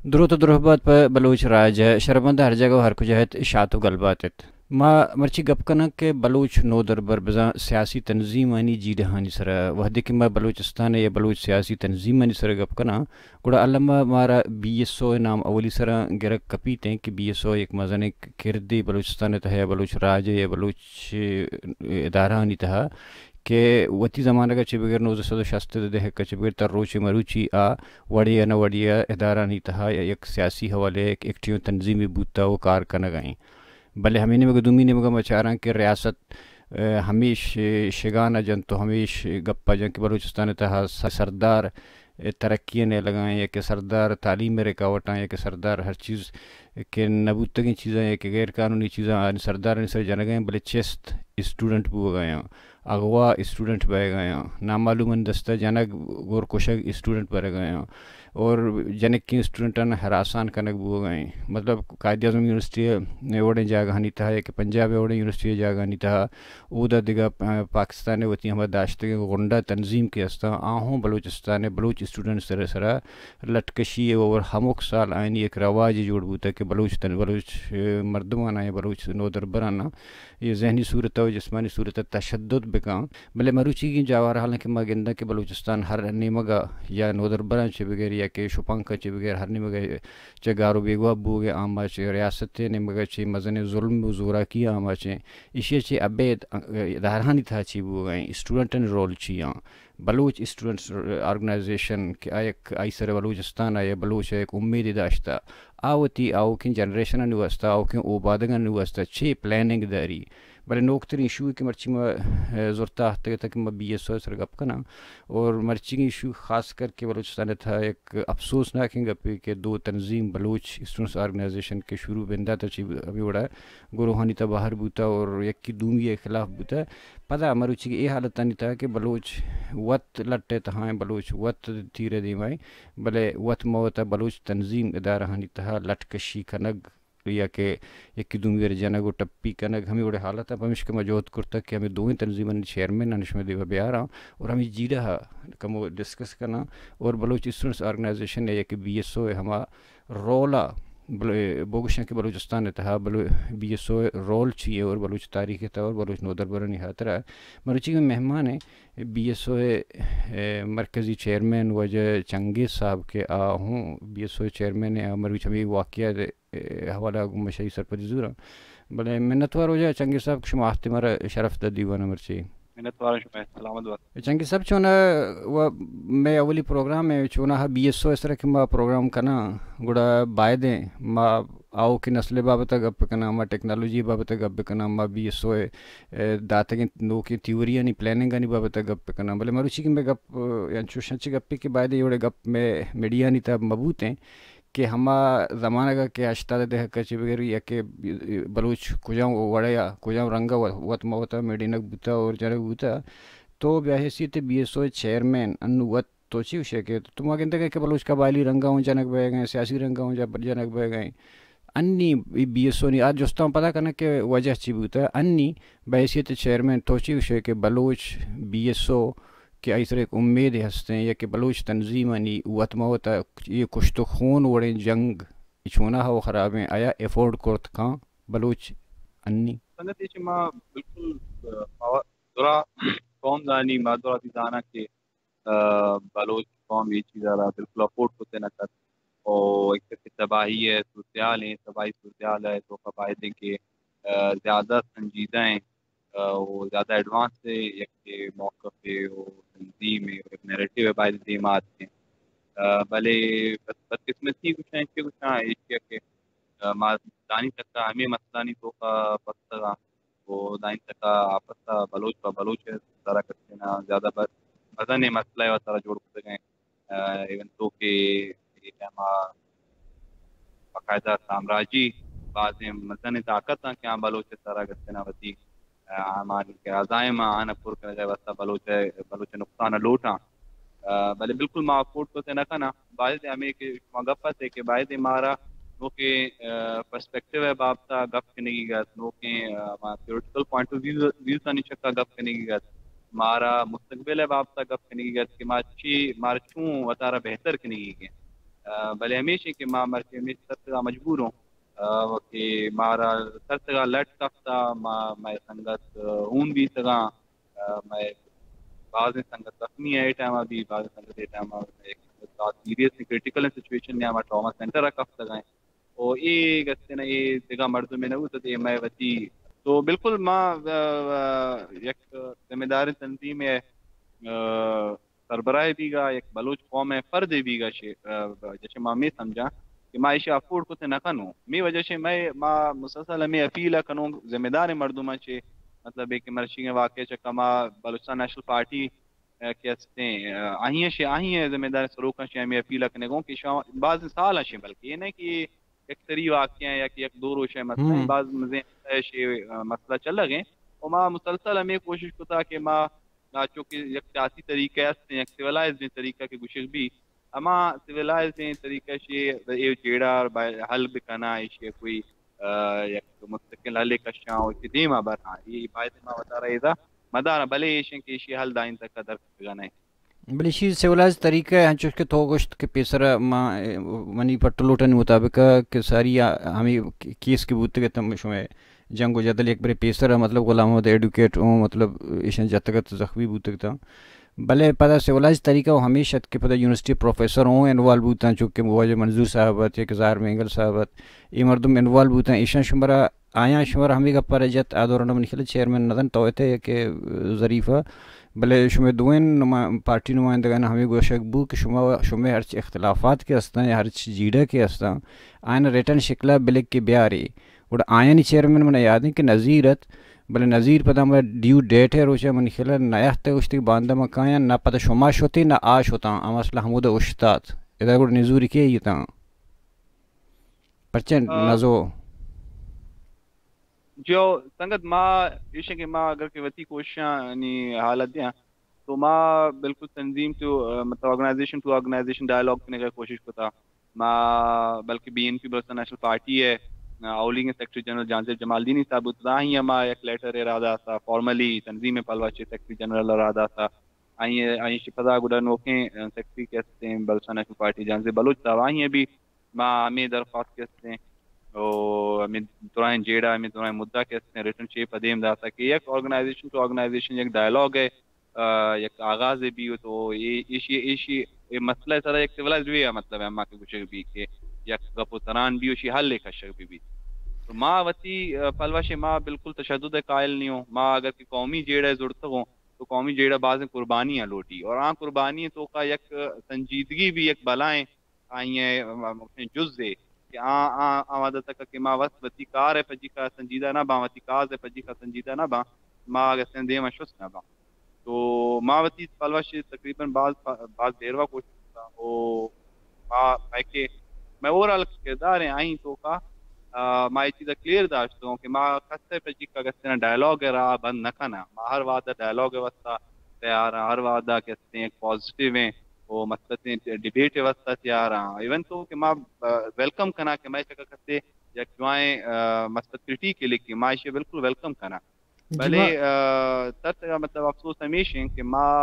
درود و درهبات په بلوچ راج شرمنده هر جگہ و هر کجهت اشاعت و گلباتت ما مرچی گپ کنک کہ بلوچ نو در بربزاں سیاسی تنظیمانی جی دہانی سر وحدے کہ میں بلوچستان یا بلوچ سیاسی تنظیمانی سر گپ کنا گڑا علامہ مارا بی ایس او نام اولی سر گرک کپیتے ہیں کہ بی ایس او ایک مزن کردی بلوچستان تہ یا بلوچ راج یا بلوچ ادارانی تہا کہ وتی زمانہ کا چبگر نوز سدو شست دہ کا چبگر تر روچ مروچی آ وڑیا نہ وڑیا ادارانی تہا یا ایک سیاسی حوالے ایک ایکٹیو تنظیمی بوتا وہ کار کنا گئیں بلے ہمیں نے مگر دومی نے مگر مچاراں کہ ریاست ہمیش شگانہ جن تو ہمیش گپا جن کہ بلوچستان تہا سردار ترقی نے لگائیں یا کہ سردار تعلیم میں رکاوٹاں یا کہ سردار ہر چیز کہ نبوتگی چیزیں یا کہ غیر قانونی چیزاں سردار نے سر جن گئے بلے چست اسٹوڈنٹ بو گئے ہیں اغوا اسٹوڈنٹ بہ گئے ہیں نامعلوم دستہ جنگ گور کوشک اسٹوڈنٹ بہ گئے ہیں اور جنک کی اسٹوڈنٹان ہراسان کنک بو گئیں مطلب قائد اعظم یونیورسٹی اوڑے جاگہانی تھا یا کہ پنجاب اوڑے یونیورسٹی جاگہانی تھا اودا دگا پاکستان وتی ہم داشتے غنڈہ تنظیم کے استا آہوں بلوچستان بلوچ اسٹوڈنٹ سر سرا لٹکشی اور ہموک سال آئینی ایک رواج جوڑ بوتا کہ بلوچ مردمانہ یا بلوچ نو دربرانہ یہ ذہنی صورت و جسمانی صورت تشدد بکاں بلے مروچی کی جاوار حالانکہ ما گندہ کہ بلوچستان ہر نیمگا یا نو دربران چھ بغیر یا کہ شپانکا چھ بغیر ہر نیمگا چھ گارو بیگوا بوگے آما چھ ریاست نیمگا چھ مزن ظلم و زورا کی آما چھ اسی چھ ابید دارہانی تھا چھ بوگئیں اسٹوڈنٹن رول چیاں بلوچ اسٹوڈنٹس آرگنائزیشن کہ ایک ایسر بلوچستان آیا بلوچ ایک امید داشتا آوتی آو کن جنریشن نوستا آو کن اوبادگان نوستا چھ پلاننگ داری بلے نوکترین ایشو کہ مرچی میں زورتا تک میں بی ایس او سر گپ کنا اور مرچی کی ایشو خاص کر کے بلوچستان تھا ایک افسوس نہ کہ گپی کہ دو تنظیم بلوچ اسٹوڈنٹس آرگنائزیشن کے شروع بندہ تا چی ابھی بڑا گروہانی تا باہر بوتا اور یک کی دومی کے خلاف بوتا پتہ مروچی کی یہ حالت نہیں تھا کہ بلوچ وط لٹے تہائیں بلوچ وط تیرے دیمائیں بلے وط موتا بلوچ تنظیم ادارہ ہانی تہا لٹکشی کنگ یا کہ ایک دومی جنگ و ٹپی کنگ ہمیں بڑے حالت ہے ہمیش کے مجود کرتا کہ ہمیں دوئیں تنظیمن چیئرمین نشمہ دیوا بیارا اور ہمیں جی رہا کم ڈسکس کرنا اور بلوچ اسٹوڈنٹس آرگنائزیشن یا کہ بی ایس او ہما رولا بوگشن کے بلوچستان تہا بی ایس او رول چیئے اور بلوچ تاریخ تھا اور بلوچ نو دربرانی خاطر مروچی کے مہمان ہیں بی ایس او مرکزی چیئرمین وجہ چنگیز صاحب کے ہوں بی ایس او چیئرمین مروچ ہمیں واقعہ حوالہ مشہی سرپتی زورا بلے منتوار ہو جائے چنگیز صاحب شما آختی مرا شرف دا دیوانا مرچی منتوار شما سلامت بات چنگیز صاحب چونا میں اولی پروگرام میں چونا بی ایس او اس طرح کہ ما پروگرام کنا گوڑا بائدیں ما آو کی نسل بابتا گپ کنا ما ٹیکنالوجی بابتا گپ کنا ما بی ایس او داتا کی نو کی تیوری نی پلاننگ نی بابتا گپ کنا بلے مروچی کی میں گپ چوشن چی گپی کی بائدیں یوڑے گپ میں میڈیا نی تا مبوت ہیں کہ ہما زمانہ کا کہ اشتاد دہ کچھ بغیر یا کہ بلوچ کجاؤں وڑیا کجاؤں رنگا وط موتا میڈینک بوتا اور جنک بوتا تو بحیثیت بی ایس او چیئرمین انو وط تو چی وشے کہ تم آگے انتظر کہ بلوچ قبائلی رنگا ہوں جنک بہ گئے سیاسی رنگا ہوں جنک بہ گئے انی بی ایس او نی آج جوستا ہوں پتہ کرنا کہ وجہ چی بوتا انی بحیثیت چیئرمین تو چی وشے کہ بلوچ بی ایس او کہ ایسر ایک امید ہستے ہیں یا کہ بلوچ تنظیمانی وطمہ ہوتا یہ کشت و خون وڑیں جنگ چونا ہو خرابیں آیا ایفورڈ کرت کھاں بلوچ انی سنگت یہ ما بالکل دورا قوم دانی ما دورا دی دانا کہ بلوچ قوم یہ چیز آرہا بالکل افورڈ ہوتے نہ کر اور ایک طرح کی تباہی ہے صورتحال ہیں تباہی صورتحال ہے تو قبائدیں کہ زیادہ سنجیدہ ہیں وہ زیادہ ایڈوانس ہے یک موقف ہے وہ تنظیم ہے ایک نیریٹیو ہے باعث دیمات ہیں بھلے بدقسمتی کچھ ہیں کہ کچھ ہیں کہ دانی تک کا ہمیں مسئلہ نہیں تو کا پتہ وہ دانی تک کا آپس کا بلوچ ہے سارا کرتے نا زیادہ بدن مسئلہ ہے اور سارا جوڑ کرتے گئے ایون تو کہ یہ باقاعدہ سامراجی بعض مدن طاقت ہیں کہ ہاں بلوچ سارا کرتے نا وتی ہماری کے عزائم آنا پور کرنے جائے واسطہ بلوچ نقصان لوٹاں بلے بالکل معفوٹ تو سے نہ کنا باعث ہمیں کہ مغفت ہے کہ باعث مارا نو کے پرسپیکٹیو ہے بابتا گپ کرنے کی گت نو کے تھیوریٹیکل پوائنٹ آف ویو سے نہیں چکا گپ کرنے کی گت مارا مستقبل ہے بابتا گپ کرنے کی گت کہ مارچی مارچوں وطارہ بہتر کرنے کی گت بھلے ہمیشہ کہ ماں مرچے ہمیشہ سرتگا مجبور ہوں کہ مارا سرتگا لٹ سکتا میں سنگت اون بھی سگا میں بعض سنگت زخمی ہے ٹائم ابھی بعض سنگت ٹائم سیریس کرٹیکل سچویشن میں ہمارا ٹراما سینٹر رکھ سکیں اور یہ گستے نا یہ جگہ مرد میں نہ تو میں وتی تو بالکل ماں یک ذمہ دار تنظیم ہے سربراہ بھی گا ایک بلوچ قوم ہے فرد بھی گا جیسے ماں میں سمجھا کہ ماں ایشی افورڈ کو نہ کنوں می وجہ سے میں ماں مسلسل میں اپیل کنوں ذمہ دار مردما سے مطلب ایک مرشی واقع چکما بلوچستان نیشنل پارٹی کے ہستے آہیں ذمہ دار سروکا سے میں اپیل کرنے کو کہ بعض سال اشیں بلکہ یہ نہیں کہ ایک سری واقع ہیں یا کہ ایک دو روش مسئلہ ہیں بعض مزے مسئلہ چل لگے اور ماں مسلسل ہمیں کوشش کرتا کہ ماں چونکہ ایک سیاسی طریقے ہیں ایک سیولائز طریقہ کے گشک بھی اما سیولائز طریقہ سے جیڑا حل بھی کرنا ہے کوئی یک مستقل حل کشاں اور دیما برنا یہ باعث ما بتا رہا تھا مدار بھلے ایشین کے ایشی حل دائن تک قدر گانا ہے بلشی سیولاز طریقہ ہے ہنچوش کے توگشت کے پیسرا منی پٹلوٹن مطابق کہ ساری ہمیں کیس کی بوتے کے تم شمیں جنگ و جدل ایک بڑے پیسر مطلب غلام محمد ایڈوکیٹ ہوں مطلب ایشن جتگت زخمی بوتے تھا بھلے پتہ سیولاز طریقہ وہ ہمیشہ کے پتہ یونیورسٹی پروفیسر ہوں انوالو ہوتا چونکہ مواجہ منظور صاحبت یا کزار مینگل صاحبت یہ مردم انوالو ہوتا ہیں ایشان شمرہ آیا شمرہ ہمیں کا پر جت آدورانہ من خلال چیئرمین ندن تویتے کہ ظریفہ بلے شمہ دوین پارٹی نمائندگان ہمیں گوشک بو کہ شمہ ہرچ اختلافات کے ہستاں یا ہرچ جیڑا کے ہستاں آئین ریٹن شکلہ بلک کے بیاری اور آئین چیئرمین من یاد ہے کہ نظیرت بلے نظیر پتہ ہمارا ڈیو ڈیٹ ہے روچہ من خلا نیا تے اشتی باندہ مکایا نہ پتہ شماش ہوتی نہ آش ہوتا ہم اصلا حمود اشتات ادھر گوڑ نزوری کے یہ تا پرچہ نزو جو سنگت ماں ایشے کہ ماں اگر کہ وتی کوششاں یعنی حالت دیا تو ماں بالکل تنظیم تو مطلب آرگنائزیشن ڈائلاگ کرنے کا کوشش کرتا ماں بلکہ B N P Balochistan national party ہے اولنگ سیکرٹری جنرل جانزیب جمال دینی صاحب ہی ہما ایک لیٹر ارادہ تھا فارملی تنظیم پلوا سیکرٹری جنرل ارادہ تھا آئیں شفدا گڈا نوکیں سیکرٹری کہتے ہیں بلوچستان نیشنل پارٹی جانزیب بلوچ صاحب آئیں بھی ماں ہمیں درخواست کہتے ہیں اور ہمیں دورائیں جیڑا ہمیں دورائیں مدعا کہتے ہیں ریٹن شیپ ادیم دا تھا کہ ایک آرگنائزیشن ٹو آرگنائزیشن ایک ڈائلاگ ہے ایک آغاز بھی ہو تو یہ مسئلہ سارا ایک سیولائز بھی ہے مطلب اما کے کچھ بھی کہ یک گپ و تران بھی ہوشی حل لے کشک بھی تو ماں وتی پلوش ماں بالکل تشدد قائل نہیں ہوں ماں اگر کہ قومی جیڑا زڑتا ہوں تو قومی جیڑا بعض قربانیاں لوٹی اور کوربانی قربانی تو کا یک سنجیدگی بھی ایک بلائیں آئیں جز ہے کہ آمادہ تک کہ ماں وتی کار ہے پجی کا سنجیدہ نہ باں وتی کاز ہے پجی کا سنجیدہ نہ باں ماں اگر سن دے مشوس نہ باں تو ماں وتی پلوش تقریباً بعض دیروا کوشش کرتا او ماں کہ میں اوورال کردار ہیں آئیں تو کا ماں یہ چیزیں کلیئر داشتا ہوں کہ ماں کسے پجی کا کسے ڈائلاگ ہے رہا بند نہ کنا ماں ہر وعدہ ڈائلاگ ہے وسطہ تیار ہر وعدہ کہتے ہیں پازیٹیو ہیں وہ مثبت ڈبیٹ وسطہ تیار ہاں ایون تو کہ ماں ویلکم کنا کہ میں چکا کرتے یا کیوائیں مثبت کرٹیک کے لیے ماں اسے بالکل ویلکم کنا بھلے ترت مطلب افسوس ہمیشہ کہ ماں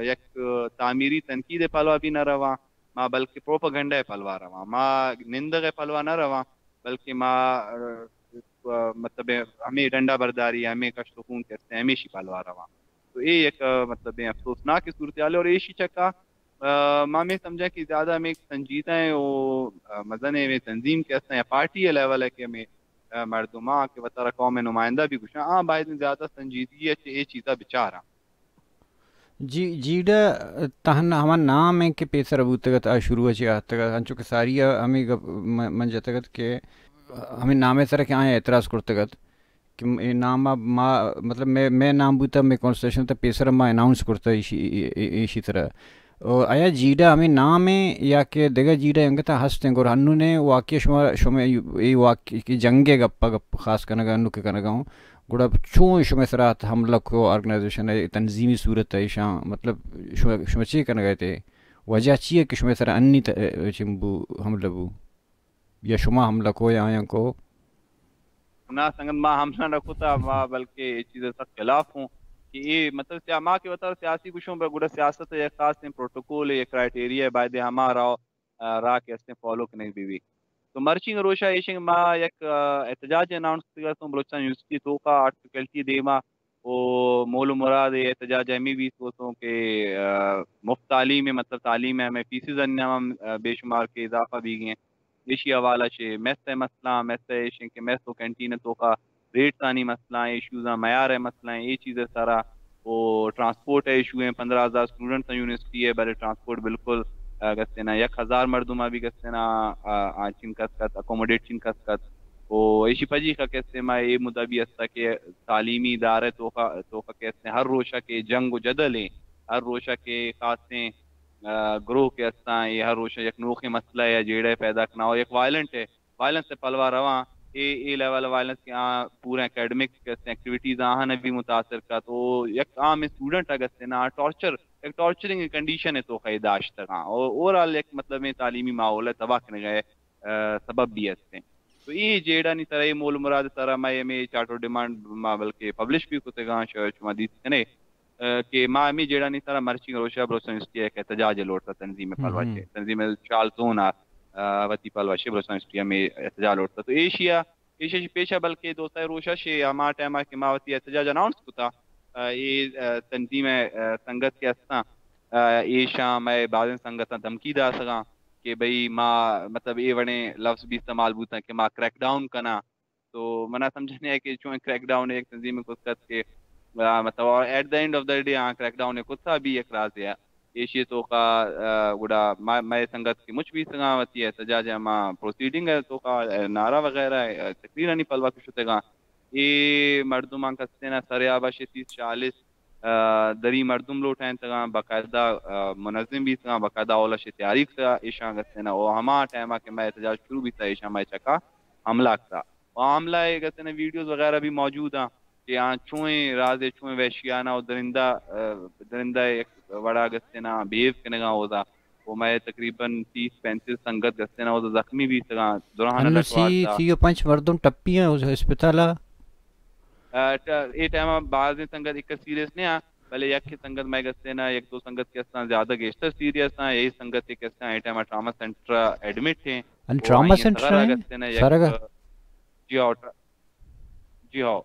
یک تعمیری تنقید پلوا بھی نہ رواں ماں بلکہ پروپیگنڈا پلوا رواں ماں نندگ پلوا نہ رواں بلکہ ماں مطلب ہمیں ڈنڈا برداری ہمیں کشت خون کہتے ہیں ہمیشہ پلوا رواں تو یہ ایک مطلب افسوسناک صورتحال ہے اور ایشی چکا ماں میں سمجھا کہ زیادہ ہمیں سنجیدہ ہیں وہ مزن میں تنظیم کہتے ہیں پارٹی لیول ہے کہ ہمیں مردماں کے بطور قوم نمائندہ بھی کچھ ہاں باعث زیادہ سنجیدگی ہے کہ یہ چیزیں بچارا جی جیڈا تہن ہمارا نام ہے کہ پیسر ابوتگت آ شروع تگت انچو کہ ساری ہمیں من جتگت کہ ہمیں نام سر کہ آئیں اعتراض کرتگت کہ نام ما مطلب میں نام بوتا میں کانسٹیٹیوشن تا پیسر ما اناؤنس کرتا اسی طرح آیا جیڈا ہمیں نام ہے یا کہ دیگر جیڈا انگتا ہستیں گور ہنو نے واقعی شما یہ واقعی کی جنگے گپا گپ خاص کنگا انو کے کنگا ہوں گوڑا چون شما سرات حملہ کو آرگنائزیشن ہے تنظیمی صورت ہے شاں مطلب شما چی کنگا گئے تھے وجہ چیئے کہ شما سر انی چمبو حملہ بو یا شما حملہ کو یا آیا کو نہ سنگت ماں حملہ نہ کھتا ماں بلکہ یہ چیزیں سب خلاف ہوں کہ یہ مطلب ماں کے بطور سیاسی کچھ ہوں گوڑا سیاست ہے خاص پروٹوکول ہے کرائٹیریا ہے باید ہمارا راہ کے اسے فالو کرنے بھی تو مرچنگ روشا ایشنگ ما یک احتجاج اناؤنس کیا تو بلوچستان یونیورسٹی تو کا آرٹ فیکلٹی دیما وہ مول مراد احتجاج امی بھی سوچوں کہ مفت تعلیم ہے مطلب تعلیم ہے ہمیں فیسز انعام بے شمار کے اضافہ بھی گئے ایشی حوالہ سے میس مسئلہ میس ایشن کے میس تو کینٹین تو کا ریٹ ثانی مسئلہ ایشوز معیار ہے مسئلہ یہ چیزیں سارا وہ ٹرانسپورٹ ہے ایشو ہیں 15,000 اسٹوڈنٹ یونیورسٹی ہے بلے ٹرانسپورٹ بالکل گستے نا 1,000 مردما بھی گستے نا چن کس اکوموڈیٹ چن کس وہ ایشی پجی کا کہتے ہیں یہ مدعا بھی ہستا کہ تعلیمی ادارے تو کا کہتے ہیں ہر روشہ کے جنگ و جدل ہیں ہر روشہ کے خاصیں گروہ کے ہستا یہ ہر روشہ یک نوخی مسئلہ ہے جیڑے پیدا کرنا ہو ایک وائلنٹ ہے وائلنس سے پلوا رواں اے لیول وائلنس کے پورے اکیڈمک ایکٹیویٹیز آہن بھی متاثر کا تو یک عام اسٹوڈنٹ اگستے نا ٹارچر ایک ٹارچرنگ کنڈیشن ہے تو خیداشت کا اور اوورال ایک مطلب میں تعلیمی ماحول ہے تباہ کرنے گئے سبب بھی ہستے تو یہ جیڑا نہیں طرح مول مراد طرح میں چارٹر ڈیمانڈ ما بلکہ پبلش بھی کوتے گا شما دیس کنے کہ ما میں جیڑا نہیں طرح مرچنگ روشا بلوچستان یونیورسٹی ایک احتجاج لوٹتا تنظیم پلوچے تنظیم چال زون وتی پلوچے بلوچستان یونیورسٹی میں احتجاج لوٹتا تو ایشیا پیشہ بلکہ دوستہ روشا شے ہما ٹائم کہ ماوتی احتجاج اناؤنس کتا یہ تنظیم سنگت کے ہستا یہ شام میں بعض سنگت دھمکی دا سکا کہ بھئی ماں مطلب یہ وڑے لفظ بھی استعمال بوتا کہ ماں کریک ڈاؤن کنا تو منا سمجھنے ہے کہ چون کریک ڈاؤن ایک تنظیم کو کت کے مطلب at the end of the day crack down کتا بھی ایک راز ہے ایشی تو کا گڑا میں سنگت کی مجھ بھی سنگاوتی ہے احتجاج ماں پروسیڈنگ ہے تو کا نعرہ وغیرہ ہے تقریر نہیں پلوا کچھ ہوتے گا یہ مردمان کستے نا سریابہ 30-40 دری مردم لوٹائیں تگاں باقاعدہ منظم بھی تگاں باقاعدہ اولا شی تیاری کا ایشاں گستے نا وہ ہما ٹائمہ کہ میں احتجاج شروع بھی تھا ایشاں میں چکا حملہ کتا وہ حملہ ہے گستے نا ویڈیوز وغیرہ بھی موجود ہیں کہ یہاں چوئیں رازے چوئیں وحشیانہ اور درندہ ایک وڑا گستے نا بیو کنے گا ہوتا وہ میں تقریباً 30-35 سنگت گستے نا وہ زخمی بھی تگاں دوران لٹوار تھا 35 مردم ٹپی ہیں اس ہسپتالہ یہ ٹائم بعض سنگت ایک سیریس نہیں آ پہلے یک سنگت میں گستے نا ایک دو سنگت کے استان زیادہ گیشتر سیریس ہیں یہی سنگت کے استان یہ ٹائم ٹراما سینٹر ایڈمٹ ہیں ٹراما سینٹر ہیں جی ہاں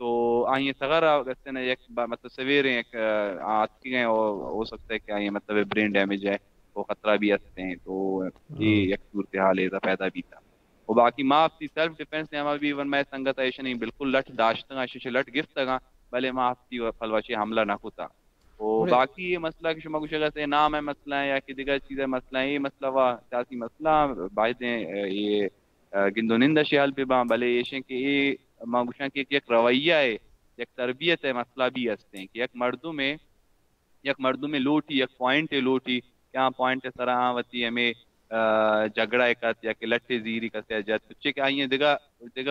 تو آئیں سغر گستے نا یک مطلب سویرے ایک آتکی گئے ہو سکتا ہے کہ آئیں مطلب برین ڈیمیج ہے وہ خطرہ بھی ہستے ہیں تو یہ یک صورتحال ایسا پیدا بھی تھا وہ باقی معاف تھی سیلف ڈیفینس نے ہمیں بھی ون میں سنگت ایشا نہیں بالکل لٹ داشتگاں شیشے لٹ گفتگاں بلے معاف تھی پھلوچی حملہ نہ ہوتا وہ باقی یہ مسئلہ کہ شما کچھ اگر نام ہے مسئلہ ہے یا کہ دیگر چیزیں مسئلہ ہے یہ مسئلہ ہوا سیاسی مسئلہ باعثیں یہ گندونندہ شیال پہ باں بلے ایشیں کہ یہ مانگوشاں کہ ایک رویہ ہے ایک تربیت ہے مسئلہ بھی ہستے ہیں کہ ایک مردوں میں لوٹی ایک پوائنٹ ہے لوٹی کیا پوائنٹ ہے سرہاں وتی ہمیں جھگڑا ایک یا کہ لٹھے زیری کا سیاجت کچھ کہ آئیں دیگا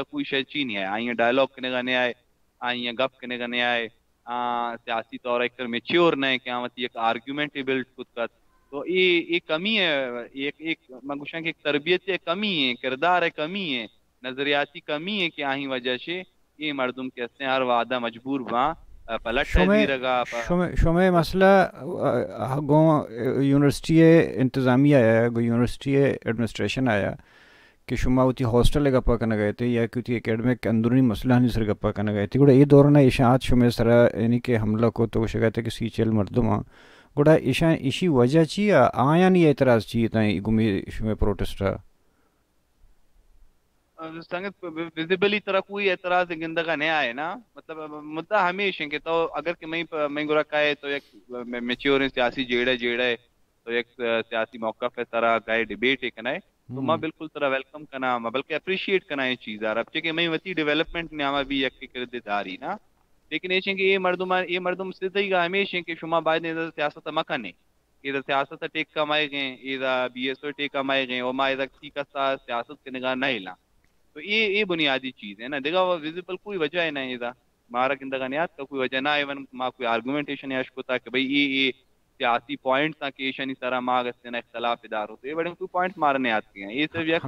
کوئی شے چی نہیں ہے آئیں ڈائلوگ کرنے کا نہیں آئے آئیں گپ کرنے کا نہیں آئے سیاسی طور ایک میچیور نہیں کہ آمتی ایک آرگیومنٹ بلڈ خود کا تو یہ کمی ہے ایک مگوشاں کی ایک تربیت ہے کمی ہے کردار ہے کمی ہے نظریاتی کمی ہے کہ آئیں وجہ سے یہ مردم کے ہستے ہر وعدہ مجبور باں شمع مسئلہ گو یونیورسٹی انتظامیہ آیا گو یونیورسٹی ایڈمنسٹریشن آیا کہ شما ہوتی ہاسٹل گپا کرنا گئے تھے یا کہ اکیڈمک اندرونی مسئلہ نہیں سر گپا کرنا گئے تھے گوڑا یہ دورنا اشاعت شمع سرا یعنی کہ حملہ کو تو کچھ گئے تھے کہ 40 مردم گوڑا ایشی وجہ چی آیا نہیں اعتراض چی تھا گمی شمع پروٹسٹا سنگت ویزیبلی طرح کوئی اعتراض گندگا نہیں آئے نا مطلب مدعا ہمیشہ کہ تو اگر کہ میں گورا کہے تو ایک میچیور سیاسی جیڑا ہے تو ایک سیاسی موقف ہے طرح گائے ڈیبیٹ ہے کنا ہے تو میں بالکل طرح ویلکم کرنا میں بلکہ اپریشیٹ کرنا یہ چیز آ رہا ہے کہ میں وتی ڈیولپمنٹ نے ہمیں بھی یک کرداری نا لیکن یہ کہ یہ مردم صدی کا ہمیشہ کہ شما باید ادھر سیاست مکن ہے ادھر سیاست ٹیک کمائے گئے ادھر بی ایس او ٹیک کمائے گئے اور میں ادھر ٹھیک سا سیاست کے نگاہ نہیں لا تو یہ بنیادی چیز ہے نا دیکھا وہ ویزیبل کوئی وجہ ہے نہیں ادھر مارا گندگانیات کا کوئی وجہ نہ ایون ماں کوئی آرگومنٹیشن یا اشکو تھا کہ بھئی یہ سیاسی پوائنٹ تھا کہ ایشانی طرح ماں گستے نا اختلاف ادار ہوتے ہیں بڑے کوئی پوائنٹ مارنے آتی ہیں یہ صرف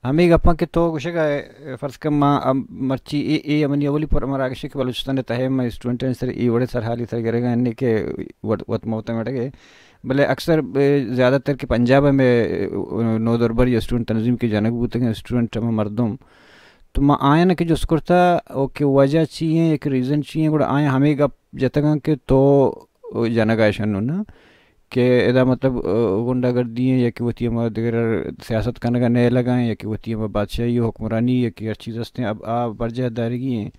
ہمیں گپاں کہ تو کچھ گئے فرض کر ماں مرچی ای امنی اولی پر مراکش کے بلوچستان تہم میں اسٹوڈنٹ سر ای وڑے سر حالی سر گرے گا کہ وط موتا میں گئے بلے اکثر زیادہ تر کہ پنجاب میں نو دربر یا اسٹوڈنٹ تنظیم کی جانب بوتے ہیں اسٹوڈنٹ مردم تو ما آئیں نا کہ جو سکرتا او کہ وجہ چیئیں ایک ریزن چیئیں گوڑا آئیں ہمیں گپ جتگاں کہ تو جنگاشن نا کہ ادا مطلب گنڈا گردی ہیں یا کہ وہ تیمہ دیگر سیاست کرنے نئے لگائیں یا کہ وہ تیمہ بادشاہی حکمرانی یا کہ ہر چیز ہستے ہیں اب برجہ دارگی ہیں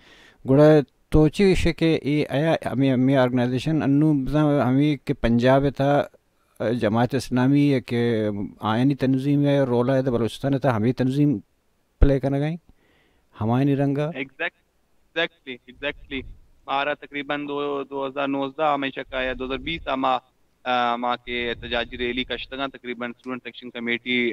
گوڑا تو چیز ہے کہ یہ آیا ہمیں آرگنائزیشن انو ہمیں کہ پنجاب تھا جماعت اسلامی یا کہ آئینی تنظیم یا رولا ہے تو بلوچستان تھا ہمیں تنظیم پلے کرنا گئیں ہمارے نہیں رنگا ایگزیکٹلی ہمارا تقریباً 2019 ہمیشہ کا یا 2020 ماں کے احتجاجی ریلی کشتگاں تقریباً اسٹوڈنٹ ایکشن کمیٹی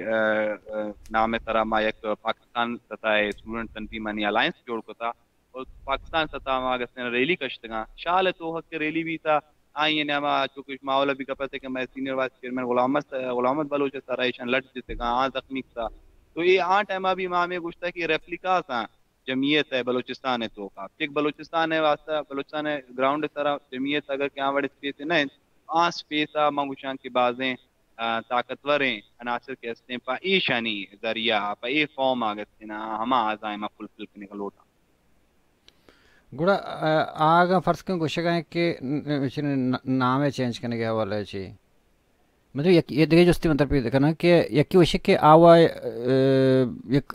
نام طرح ما یک پاکستان سطح اسٹوڈنٹ تنظیمانی الائنس جوڑ کو تھا اور پاکستان سطح ما گسنے ریلی کشتگاں شال تو حق ریلی بھی تھا آئین ما چونکہ ماحول بھی کپتے کہ میں سینئر وائس چیئرمین غلامت بلوچ سرائشن لٹ جتے گا زخمی تھا تو یہ ٹائم بھی ماں میں گوشتا ہے کہ ریپلیکا تھا جمعیت ہے بلوچستان ہے تو کا ایک بلوچستان ہے واسطہ بلوچستان ہے گراؤنڈ طرح جمعیت اگر کیا بڑے اسپیس ہے نا اسپیس ما گوشان کی بازیں طاقتور ہیں عناصر کے ہستے پا ای شانی ذریعہ پا ای فارم آگت نا ہما آزائیں ما فل کرنے کا لوٹا گوڑا آگا فرض کن گوشے گئے کہ نام چینج کرنے کے حوالہ ہے چی مطلب یہ دیکھے جستی مطلب پہ دیکھنا کہ یکی وشے کہ آوا یک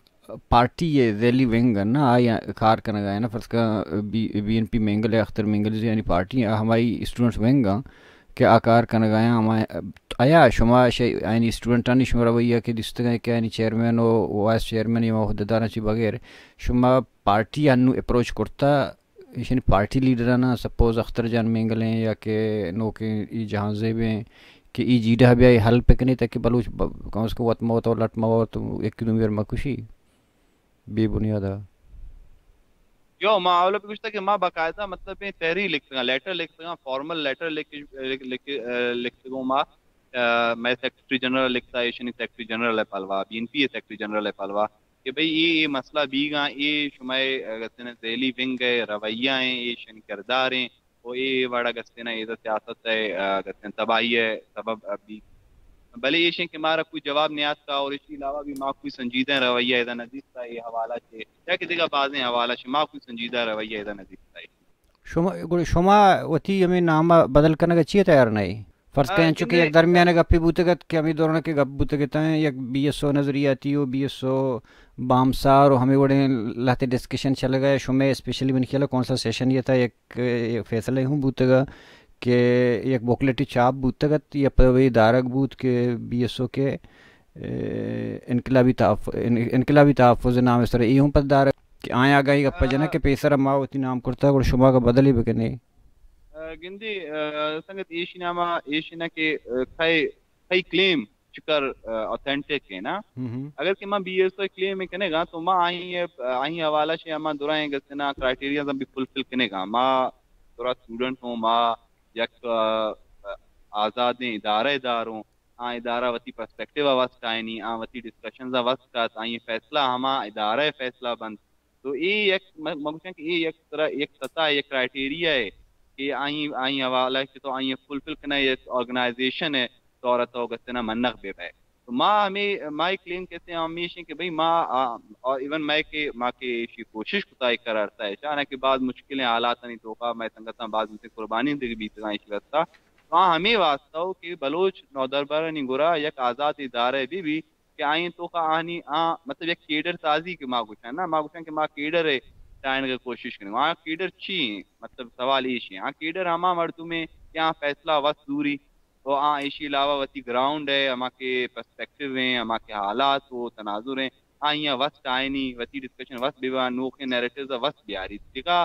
پارٹی ہے ذیلی ونگ نا آئی کار کرنے گئے نا فرض کا بی این پی مینگل ہے اختر مینگل یعنی پارٹی ہماری اسٹوڈنٹس ونگ کہ آکار کرنے گئے ہمارے آیا شما یعنی اسٹوڈنٹانی شما رویہ کہ دست گئے کہ یعنی چیئرمین و وائس چیئرمین یا عہدیداران چی بغیر شما پارٹی انو اپروچ کرتا یعنی پارٹی لیڈرانا سپوز اختر جان مینگل ہیں یا کہ نو کہ ای جہاں زیب ہیں کہ ای جیڈا بھی آئی حل پکنی تاکہ بلوچ کم اس کو وط موت اور لٹ موت ایک کلومیٹر مکوشی بے بنیادہ جو ما اول پہ کچھ تھا کہ ما باقاعدہ مطلب تحریر لکھتے گا لیٹر لکھتے گا فارمل لیٹر لکھتے گا ما میں سیکرٹری جنرل لکھتا ہے ایشنی سیکرٹری جنرل ہے پالوا B N P secretary general ہے پالوا کہ بھئی یہ مسئلہ بھی گا یہ شمائے گستے ذیلی ونگ ہے رویہ ہیں یہ شن کردار ہیں وہ یہ بڑا گستے نا یہ سیاست ہے گستے تباہی ہے سبب بھی بھلے یہ کہ ہمارا کوئی جواب نہیں آتا اور اس کے علاوہ بھی ماں کوئی سنجیدہ رویہ ہے نزدیک کا یہ حوالہ سے یا کسی کا بازیں حوالہ سے ماں کوئی سنجیدہ رویہ ہے نزدیک کا شما وتی ہمیں نام بدل کرنے کا چیئے تیار نہیں فرض کریں چونکہ ایک درمیانے گپی بوتگت کہ ہمیں دورنا کے گپ بوتگتا ہیں یک بی ایس او نظریاتی ہو بی ایس او بامسار اور ہمیں بڑے لاتے ڈسکشن چل گئے شما اسپیشلی میں نے کیا کون سا سیشن یہ تھا ایک فیصلہ ہوں بوتگا کہ ایک بوکلیٹی چاپ بوتگت یا پوی دارک بوت کے بی ایس او کے انقلابی تحفظ نام اس طرح یہ ہوں پر دارک کہ آئیں آگاہی گپا جنا کہ پیسر ما ہوتی نام کرتا اور شما کا بدلی بکنے گندی سنگت ایشینا کے کئی کلیم چکر اوتھینٹک ہے نا اگر کہ ماں بی ایس او کلیم کنے گا تو ماں آئیں حوالہ سے ماں دورائیں گسنا کرائٹیریا بھی فلفل کنے گا ماں دورا اسٹوڈنٹ ہوں ماں یک آزاد ادارہ اداروں ادارہ وتی پرسپیکٹیو وست آئینی وتی ڈسکشنز وست کا آئیں فیصلہ ہما ادارہ فیصلہ بند تو یہ ایک مگوشن کہ یہ ایک طرح ایک سطح ایک کرائٹیریا ہے کہ آئیں حوالہ کہ تو آئیں فلفل کرنا یہ آرگنائزیشن ہے طور تو گسنا منق بے بھائی تو ماں ہمیں ماں کلیم کہتے ہیں ہمیشہ کہ بھئی ماں اور ایون میں کہ ماں کی کوشش کتا ایک کرارتا ہے چاہنا کہ بعض مشکلیں حالات نہیں تو میں سنگتا بعض مجھے قربانی دے بھی تگائیں شکتا وہاں ہمیں واسطہ ہو کہ بلوچ نودربر نہیں گرا یک آزاد ادارہ بھی کہ آئیں تو کا آنی مطلب یک کیڈر سازی کے ماں گوشن نا ماں گوشن کہ ماں کیڈر ہے چاہنے کی کوشش کریں وہاں کیڈر چی ہیں مطلب سوال ایشی ہیں کیڈر ہما مردوں میں کیا فیصلہ وقت دوری تو اسی علاوہ وتی گراؤنڈ ہے ہما کے پرسپیکٹیو ہیں ہما کے حالات و تناظر ہیں یہاں وقت آئینی وتی ڈسکشن وقت بھی نوکے نیریٹیوز وقت بھی آ رہی جگہ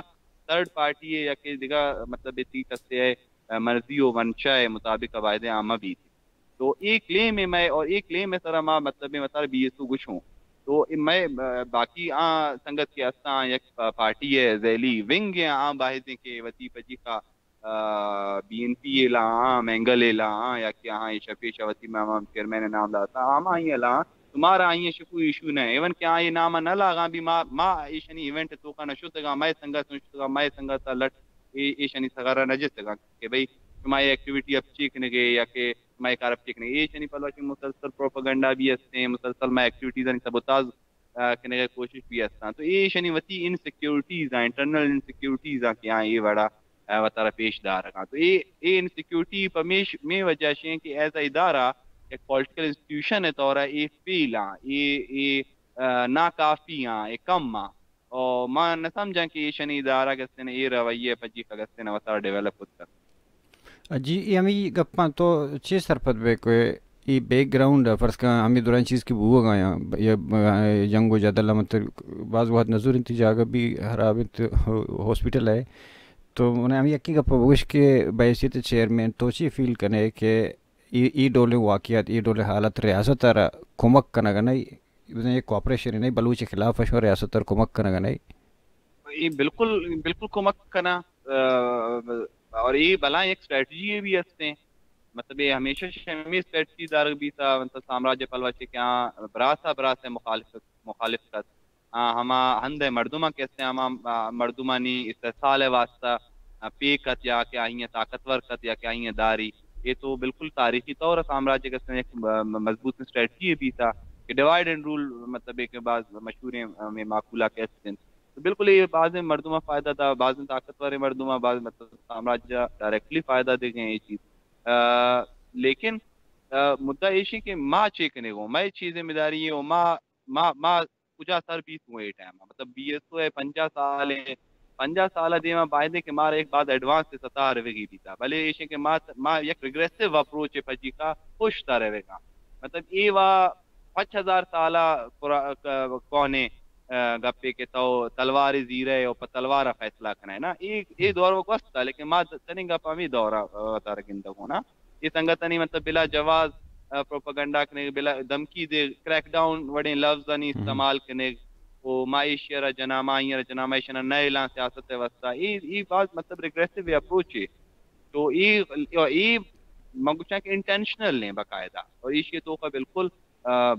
تھرڈ پارٹی ہے یا کہ جگہ مطلب تی کسے ہے مرضی و منشا ہے مطابق قواعد عامہ بھی تھی تو ایک کلیم ہے میں اور ایک کلیم ہے سر ماں مطلب مطلب بی ایس او گش ہوں تو میں باقی سنگت کے اساں یک پارٹی ہے ذیلی ونگ ہے باہر کے وتی پجی کا بی این پی لا مینگل لا یا کہ شفیع شوتی میں چیئرمین نام لاتا آئیں لا تمہارا آئیں شکو ایشو نہ ایون کہ یہ نام نہ لاگا بھی ماں ایشنی ایونٹ تو کا نشو تگا میں سنگت نشتگا میں سنگت لٹ ایشنی سگارا نجس تگا کہ بھئی تمہاری ایکٹیویٹی اب چیک نگے یا کہ میں کرپ چیک نہیں ایشنی پلوچ مسلسل پروپگنڈا بھی ہستے مسلسل میں ایکٹیویٹیز سبوتاز کرنے کی کوشش بھی ہستا تو یہ شنی وتی انسیکیورٹیز ہیں انٹرنل انسیکیورٹیز ہیں کہ ہاں یہ بڑا وطارہ پیش دار رکھا تو یہ انسیکیورٹی پمیش میں وجہ سے کہ ایز اے ادارہ ایک پولیٹیکل انسٹیٹیوشن ہے طور یہ فیل ہاں یہ ناکافی ہاں یہ کم ہاں اور میں نہ سمجھا کہ یہ شنی ادارہ گستے نے یہ رویے پجی کا گستے نے وطارہ ڈیولپ ہوتا جی یہ ہمیں گپاں تو چھ سرپت بے کوئی یہ بیک گراؤنڈ فرض کا ہمیں دوران چیز کی بو گایا یا جنگ و جدل مطلب بعض وقت نظر انتی جاگہ بھی خراب ہاسپٹل ہے تو انہیں ہم یکی گپا بگوش کے بحیثیت چیئرمین توچی فیل کنے کہ ای ڈولے واقعات ای ڈولے حالت ریاست را کمک کنگا نہیں یہ کوپریشن نہیں بلوچ کے خلاف اشو ریاست را کمک کنگا نہیں یہ بالکل بالکل کمک کنا اور یہ بلا ایک اسٹریٹجی بھی ہستے ہیں مطلب یہ ہمیشہ شمی اسٹریٹجی دار بھی تھا مطلب سامراجیہ پلوچے کے ہاں براسا مخالف کس ہما ہند مردمہ کیسے ہما مردمانی استحصال واسطہ پیکت یا کیا آئیں طاقتور کت یا کیا آئیں داری یہ تو بالکل تاریخی طور سامراجیہ کے ایک مضبوط اسٹریٹجی بھی تھا کہ ڈیوائڈ اینڈ رول مطلب ایک بعض مشہور میں معقولہ کہتے ہیں تو بالکل یہ بعض مردمہ فائدہ تھا بعض طاقتور مردمہ بعض مطلب سامراجیہ ڈائریکٹلی فائدہ دے گئے یہ چیز لیکن مدعا ایشی کہ ماں چیکنے گو میں چیز ذمہ داری ہے ماں کجا سر بیس ہوئے ٹائم مطلب 50 سال دے میں بائدے کہ مارا ایک بات ایڈوانس سے ستا رہے گی بھی تھا بھلے ایشی کہ ماں یک ریگریسو اپروچ ہے پجی کا خوش تھا رہے گا مطلب یہ وا 5000 سالہ کونے گپے کے تو تلوار زیرے اور تلوار فیصلہ کرنا ہے نا یہ دور وہ وقت تھا لیکن ماں تنی گپا بھی دورہ بتا رکھیں تو نا یہ سنگتنی مطلب بلا جواز پروپیگنڈا کرنے بلا دھمکی دے کریک ڈاؤن وڑے لفظ نہیں استعمال کرنے وہ معیشی را جنامائشن نئے اعلان سیاست وسطہ یہ بات مطلب ریگریسو اپروچ ہے تو یہ مگوچا کہ انٹینشنل نے باقاعدہ اور اس کے تو کا بالکل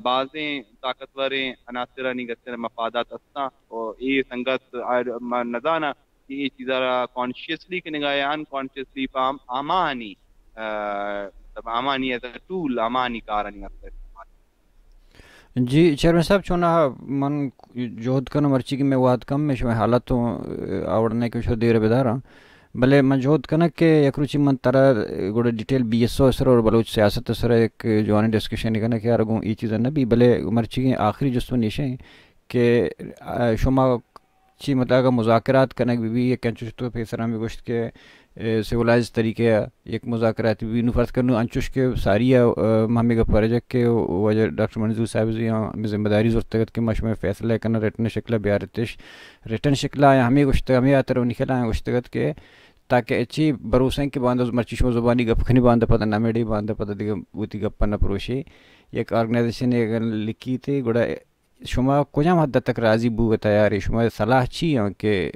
بعضیں طاقتوریں عناصرہ نہیں گستے مفادات استا اور یہ سنگت نزانا یہ چیزا کانشیسلی کہ نگاہ انکانشیسلی پام آمانی آمانی ایز اے ٹول آمانی کارانی اکثر جی چیئرمین صاحب چونا من جوہد کنو مرچی کی میں واد کم میں شوئے حالتوں آوڑنے کے شو دیر بیدارا بلے من جوہد کنا کہ یک روچی من ترہ گوڑے ڈیٹیل بی ایس او سر اور بلوچ سیاست سر ایک جوانی ڈسکشن نہیں کرنا کہ یارگوں ای چیزیں نبی بلے مرچی کی آخری جستو نیشیں کہ شما چی مطلب مذاکرات کنک بھی ایک انچوش تو پیسران بھی گوشت کے سیولائز طریقے ایک مذاکرات بھی نفرت کرنو انچوش کے ساری مہمی کا پرجک کے وجہ ڈاکٹر منظور صاحب جی ہمیں ذمہ داری ضرورت کہ مشمع فیصلہ کرنا ریٹن شکلہ بیارتش ریٹن شکلہ آیا ہمیں گوشت ہمیں آتر و نکل آیا گوشتگت کے تاکہ اچھی بروسیں کہ باندھ مرچی شو زبانی گپ کھنی باندھ پتہ نمیڈی باندھ پتہ دیگا بوتی گپ نہ پروشی ایک آرگنائزیشن ایک لکھی تھی گوڑا شما کجام حد تک راضی بو تیاری شما صلاح چی ہیں کہ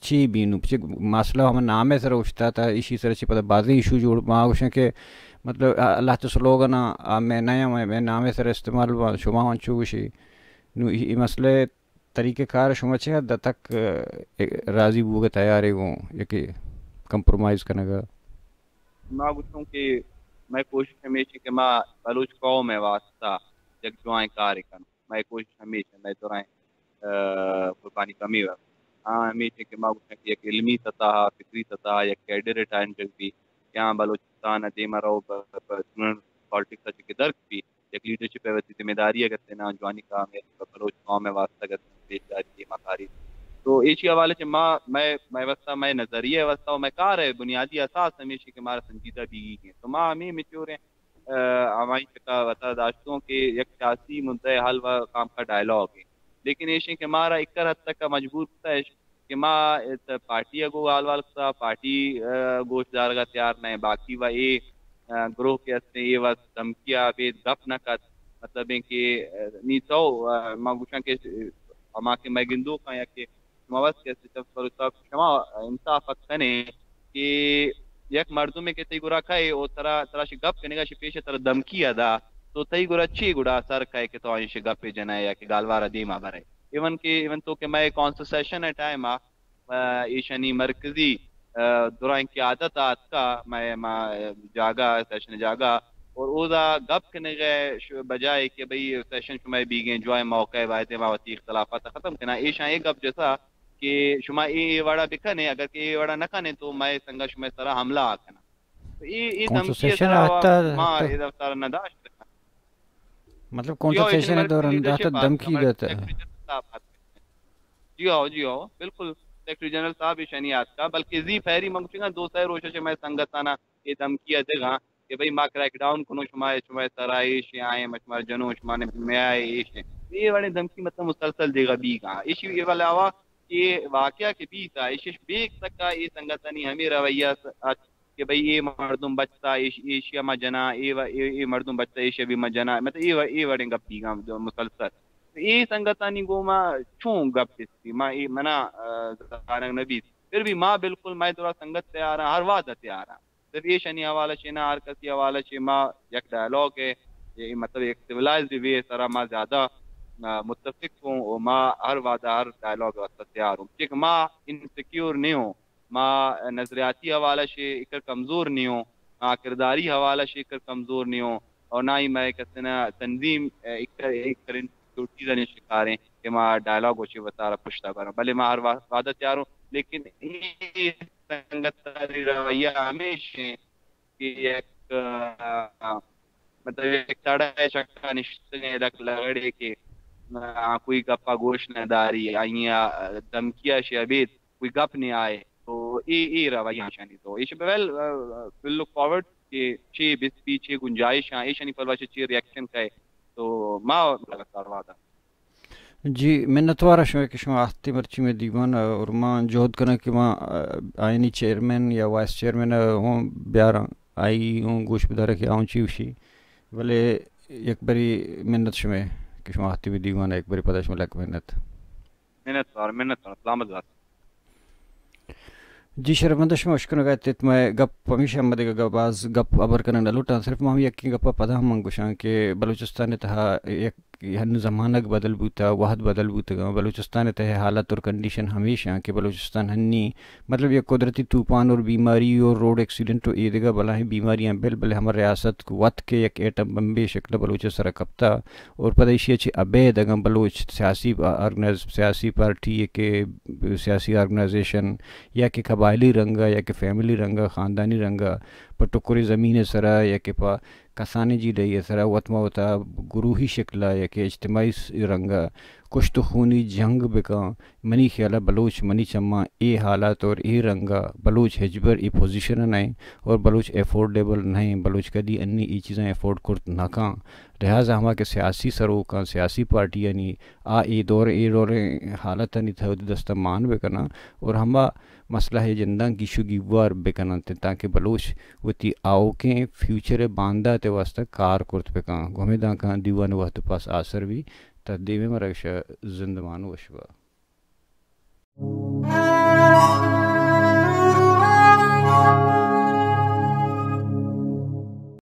چی بینو پچھے مسئلہ ہمیں نامے سر اچھتا تھا اسی سر چی پتہ بعضی ایشو جوڑ ماں گوشیں کہ مطلب اللہ تو سلوگنا میں نیا میں نامے سر استعمال شما وانچو گوشی نو یہ مسئلے طریقہ کار شما چی حد تک راضی بو کے تیاری گوں یکی کمپرومائز کرنے گا میں گوشتوں کہ میں کوشش ہمیشہ کہ میں بلوچ قوم ہے واسطہ یک جوائیں کاری کرنا میں کوشش ہمیشہ میں دورائیں قربانی کمی ہوا ہاں ہمیشہ کہ میں گوشتوں کہ یک علمی سطح فکری سطح یک کیڈر ٹائنٹل بھی یہاں بلوچستان دیما رو پالیٹکس اچھے کے درک بھی یک لیڈرشپ ہے ویسی ذمہ داری ہے کرتے نا جوانی کام ہے بلوچ قوم ہے واسطہ کرتے پیش داری دیما کاری تو اسی حوالے سے میں واسطہ میں نظریہ واسطہ میں کار ہے بنیادی اساس ہمیشہ کہ ہمارا سنجیدہ بھی ہے تو ماں ہمیں میچور ہیں ہماری چکا وطا داشتوں کے یک سیاسی مدعے حل و کام کا ڈائلاگ ہے لیکن ایشیں کہ ہمارا ایک حد تک کا مجبور ہوتا ہے کہ ماں پارٹی اگو حال والتا پارٹی گوشت دار کا تیار نہیں باقی و یہ گروہ کے ہستے یہ وقت دھمکیا بے دف نہ کت مطلب ہے کہ نیتو ماں گوشاں کے ہما کے میں گندو کا یا کہ مواد کیسے شما انصاف کنے کہ یک مردوں میں کہتے گورا کھائے او ترا شی گپ کنے گا شی پیش تر دھمکی ادا تو تئی گورا چی گڑا سر کھائے کہ تو شی گپ جنا یا کہ گالوارا دیما برے ایون تو کہ میں کون سا سیشن ہے ٹائم ایشنی مرکزی دورائن کی عادت آت کا میں جاگا سیشن جاگا اور اوزا گپ کنے گئے بجائے کہ بھئی سیشن شما بیگیں جو ہے موقع وایتے ماوتی اختلافات ختم کنا ایشا ایک گپ جیسا کہ شما ای وڑا بکنے اگر کہ ای وڑا نہ کنے تو میں سنگا شما سرا حملہ آکنا تو ای کون سا دھمکی سیشن سرا ماں آتا اے دفتر نداشت کرنا مطلب کون جی سا ہاں ایشن سیشن ہے مرکزی دوران آتا لیڈرشپ بات دھمکی ہمارے دیتا ہے؟ سیکرٹری جنرل صاحب بات کرتے ہیں جی ہو بالکل سیکرٹری جنرل صاحب شنیات کا بلکہ زی فیری منگچنگا دو سائے روشہ شما سنگتانا یہ دھمکی دے گا کہ بھئی ما کریک ڈاؤن کنو شما سرائش آئے مشمار جنو شما نے میں آئے ایش یہ والے دھمکی مطلب مسلسل دے گا بی کا ایش یہ والا ہوا کہ واقعہ کے بیچ ایش بیک تک کا یہ سنگتانی ہمیں رویہ کہ بھئی یہ مردم بچتا ایشیا ما جنا یہ مردم بچتا ایشیا بھی ما جنا مطلب یہ وڑیں گپ پی گا مسلسل یہ سنگتانی گو ما چون گپ تھی ما یہ منا زارنگ نبی پھر بھی ماں بالکل میں تھوڑا سنگت تیار ہوں ہر وعدہ تیار ہوں صرف یہ شنی حوالہ شنا ہر کسی حوالہ شی ماں یک ڈائلاگ ہے یہ مطلب ایک سیولائزڈ وے سرا ماں زیادہ متفق ہوں اور ماں ہر وعدہ ہر ڈائلاگ واسطہ تیار ہوں کیونکہ ماں انسیکیور نہیں ہوں ماں نظریاتی حوالہ سے ایک کمزور نہیں ہوں ماں کرداری حوالہ سے ایک کمزور نہیں ہوں اور نہ ہی میں کہتے نا تنظیم ایک چیزیں نہیں شکار ہیں کہ ماں ڈائلاگ ہوشی بتا رہا پشتا کروں بھلے ماں ہر وعدہ تیار ہوں لیکن یہ سنگت رویہ ہمیشہ کہ ایک مطلب ایک تڑا ہے چکا نشتے لگڑے کے کوئی گپا گوشت نہ داری آئیاں دھمکیا شعبید کوئی گپ نہیں آئے تو یہ رویہ شانی تو یہ ویل ول لک فارورڈ کہ چھ بس پیچھے گنجائش ہیں ایشانی پلوا چھ ریئیکشن کا ہے تو ماں لگاتار وعدہ جی منتوارا شو کہ شما آتی مرچی میں دیوان اور ماں جہد کرنا کہ ماں آئینی چیئرمین یا وائس چیئرمین ہوں بیارا آئی ہوں گوش بدارا کہ آؤں چیوشی بلے یک بری منت شما کہ شما آتی بھی دیوان ایک بری پتہ شما لک منت سلامت ذات جی شرمندہ شما اشکن گئے تیت میں گپ ہمیشہ مدے گا باز گپ ابر کرنے نلوٹا صرف ماں یکی گپا پدا ہم منگوشاں کہ بلوچستان تہا یک ہن زمانک بدل بوتا وحد بدل بوتا بلوچستان تہا حالت اور کنڈیشن ہمیشہ کہ بلوچستان ہنی مطلب یہ قدرتی طوفان اور بیماری اور روڈ ایکسیڈنٹ اور ایدگا بلاہیں بیماریاں بل ہمارے ریاست کو وقت کے یک ایٹم بمبے شکل بلوچ سر کپتا اور پدیشی اچھی ابید اگم بلوچ سیاسی پارٹی کے سیاسی آرگنائزیشن یا کہ قبائلی رنگا یا کہ فیملی رنگا خاندانی رنگا پٹکری زمین سرا یا کہ پا کسانے جی رہی سرا وطما ہوتا گروہی شکلا یا کہ اجتماعی رنگا کشت خونی جنگ بکا منی خیالہ بلوچ منی چما اے حالات اور اے رنگا بلوچ ہجبر ای پوزیشن نہیں اور بلوچ افورڈیبل نہیں بلوچ کدی انی ای چیزیں افورڈ کرت نہ کان لہٰذا ہما کے سیاسی سروکاں سیاسی پارٹی یعنی اے دور حالت نہیں تھا دستہ مان بکنا اور ہما مسئلہ ہے جنداں کی شگی وار بکنا تاکہ بلوچ وتی آؤ کے فیوچر باندھا تے واسطہ کار کرت بکاں گھومیداں کہاں دیوان وقت پاس آثر بھی تدیوے مرکشہ زندمان وشوا